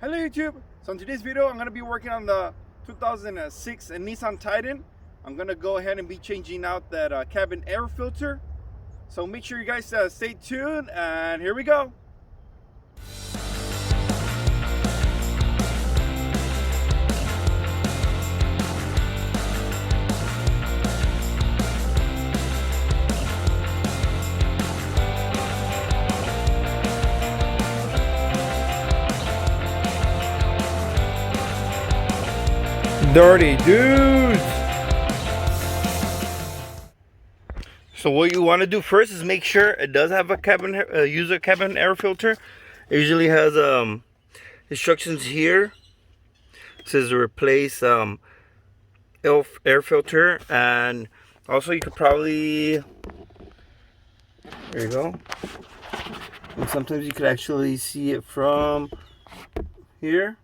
Hello YouTube. So in today's video I'm going to be working on the 2006 Nissan Titan. I'm going to go ahead and be changing out that cabin air filter. So make sure you guys stay tuned, and here we go. Dirty Dude. So what you want to do first is make sure it does have a user cabin air filter. It usually has instructions here. It says replace air filter, and also you could probably, there you go. And sometimes you could actually see it from here.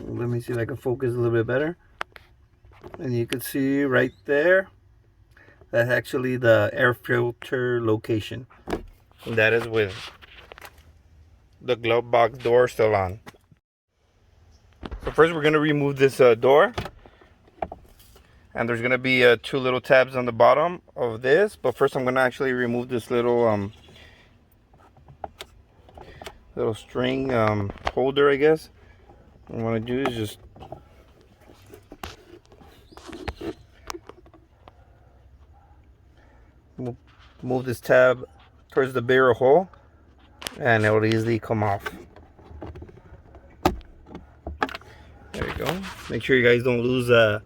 Let me see if I can focus a little bit better. And you can see right there, that's actually the air filter location. And that is with the glove box door still on. So first we're going to remove this door. And there's going to be two little tabs on the bottom of this. But first I'm going to actually remove this little string holder, I guess. What I want to do is just move this tab towards the bigger hole, and it will easily come off. There you go. Make sure you guys don't lose that.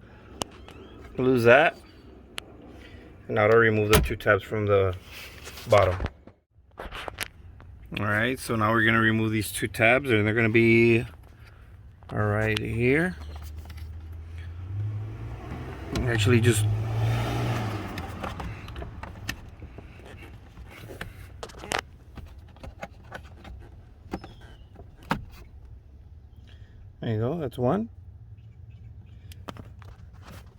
And now to remove the two tabs from the bottom. Alright, so now we're going to remove these two tabs, and they're going to be right here. Actually, just there you go, that's one.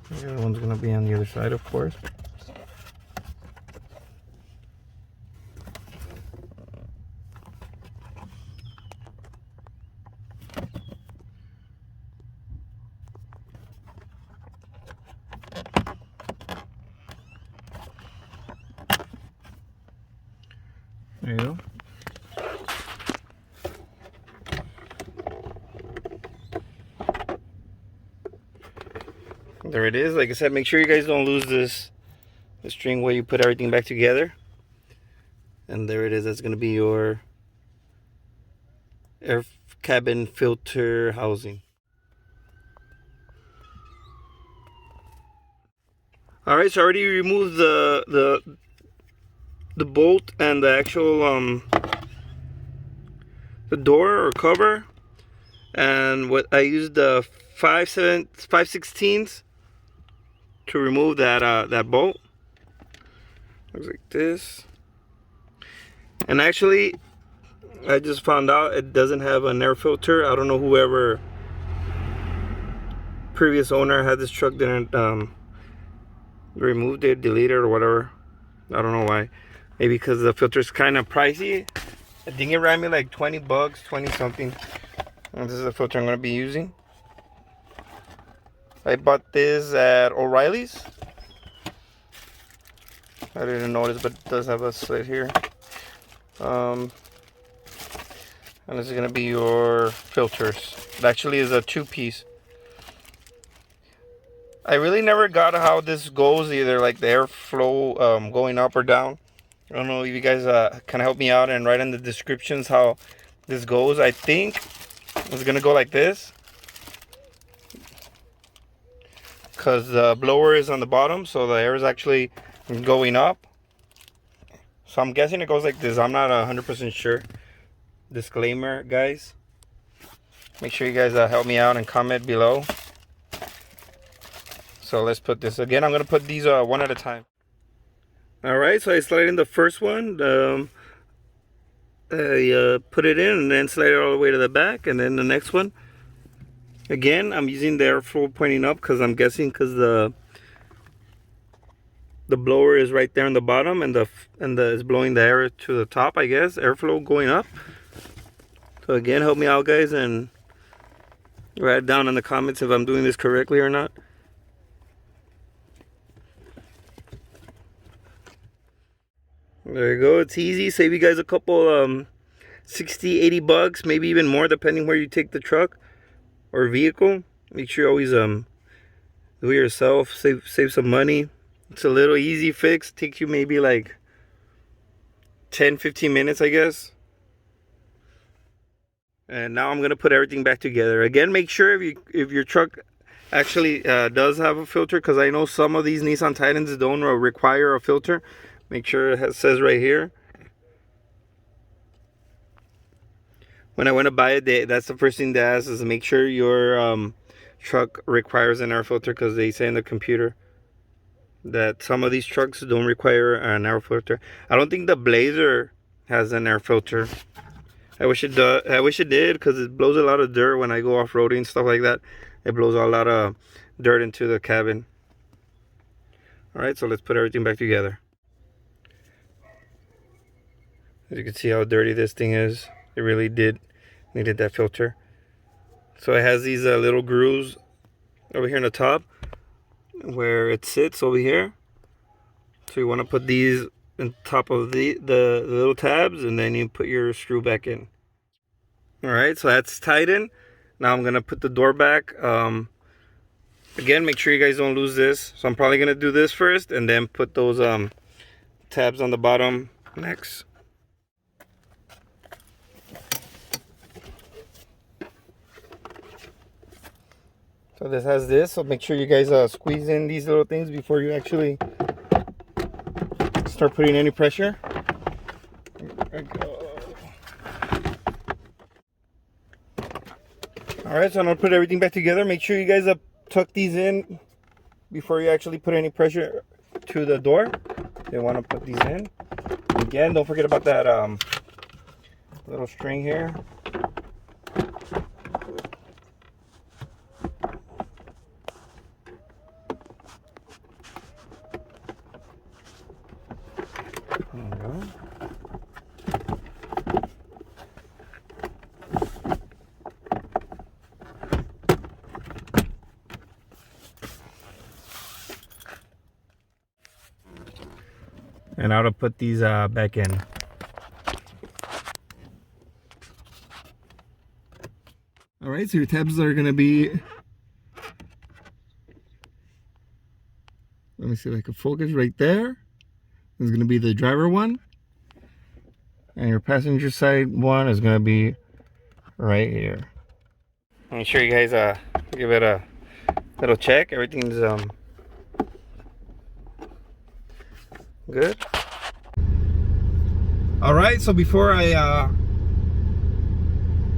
The other one's going to be on the other side, of course. There you go. There it is. Like I said, make sure you guys don't lose the string where you put everything back together. And there it is. That's going to be your air cabin filter housing. Alright, so I already removed the bolt and the actual the door or cover, and what I used the 5/16 to remove that bolt. Looks like this. And actually, I just found out it doesn't have an air filter. I don't know, whoever previous owner had this truck didn't removed it, deleted it, or whatever. I don't know why. Maybe because the filter is kind of pricey. I think it ran me like 20 bucks, 20 something. And this is the filter I'm going to be using. I bought this at O'Reilly's. I didn't notice, but it does have a slit here. And this is going to be your filters. It actually is a two-piece. I really never got how this goes, either like the airflow going up or down. I don't know if you guys can help me out and write in the descriptions how this goes. I think it's gonna go like this, because the blower is on the bottom, so the air is actually going up. So I'm guessing it goes like this. I'm not 100% sure. Disclaimer, guys. Make sure you guys help me out and comment below. So let's put this again. I'm gonna put these one at a time. All right, so I slide in the first one. I put it in and then slide it all the way to the back, and then the next one. Again, I'm using the airflow pointing up because I'm guessing because the blower is right there on the bottom, and is blowing the air to the top, I guess. Airflow going up. So again, help me out, guys, and write down in the comments if I'm doing this correctly or not. There you go. It's easy. Save you guys a couple 60, 80 bucks, maybe even more, depending where you take the truck or vehicle. Make sure you always do it yourself. Save some money. It's a little easy fix. Takes you maybe like 10-15 minutes, I guess. And now I'm gonna put everything back together. Again, make sure if your truck actually does have a filter, because I know some of these Nissan Titans don't require a filter. Make sure it says right here. When I went to buy it, that's the first thing they ask is make sure your truck requires an air filter, because they say in the computer that some of these trucks don't require an air filter. I don't think the Blazer has an air filter. I wish it did, because it blows a lot of dirt when I go off-roading and stuff like that. It blows a lot of dirt into the cabin. Alright, so let's put everything back together. As you can see how dirty this thing is. It really needed that filter. So it has these little grooves over here on the top where it sits over here. So you want to put these on top of the little tabs, and then you put your screw back in. Alright, so that's tightened. Now I'm gonna put the door back. Again, make sure you guys don't lose this. So I'm probably gonna do this first and then put those tabs on the bottom next. So this has this, so make sure you guys squeeze in these little things before you actually start putting any pressure. There we go. Alright, so I'm going to put everything back together. Make sure you guys tuck these in before you actually put any pressure to the door. You want to put these in. Again, don't forget about that little string here. There we go. And now to put these back in. All right, so your tabs are gonna be, let me see if I can focus right there. This is gonna be the driver one. And your passenger side one is gonna be right here. Make sure you guys give it a little check. Everything's good. All right, so before I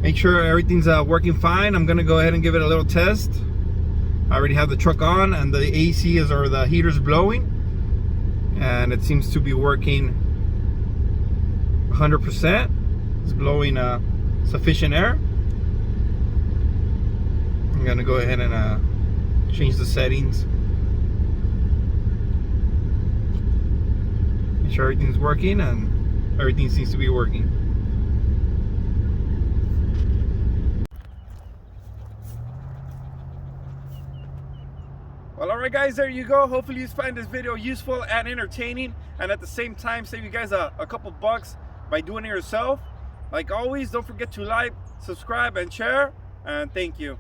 make sure everything's working fine, I'm gonna go ahead and give it a little test. I already have the truck on and the AC or the heater's blowing, and it seems to be working 100%. It's blowing sufficient air. I'm gonna go ahead and change the settings. Make sure everything's working, and everything seems to be working. Well, alright guys, there you go. Hopefully you find this video useful and entertaining, and at the same time save you guys a couple bucks by doing it yourself. Like always, don't forget to like, subscribe, and share, and thank you.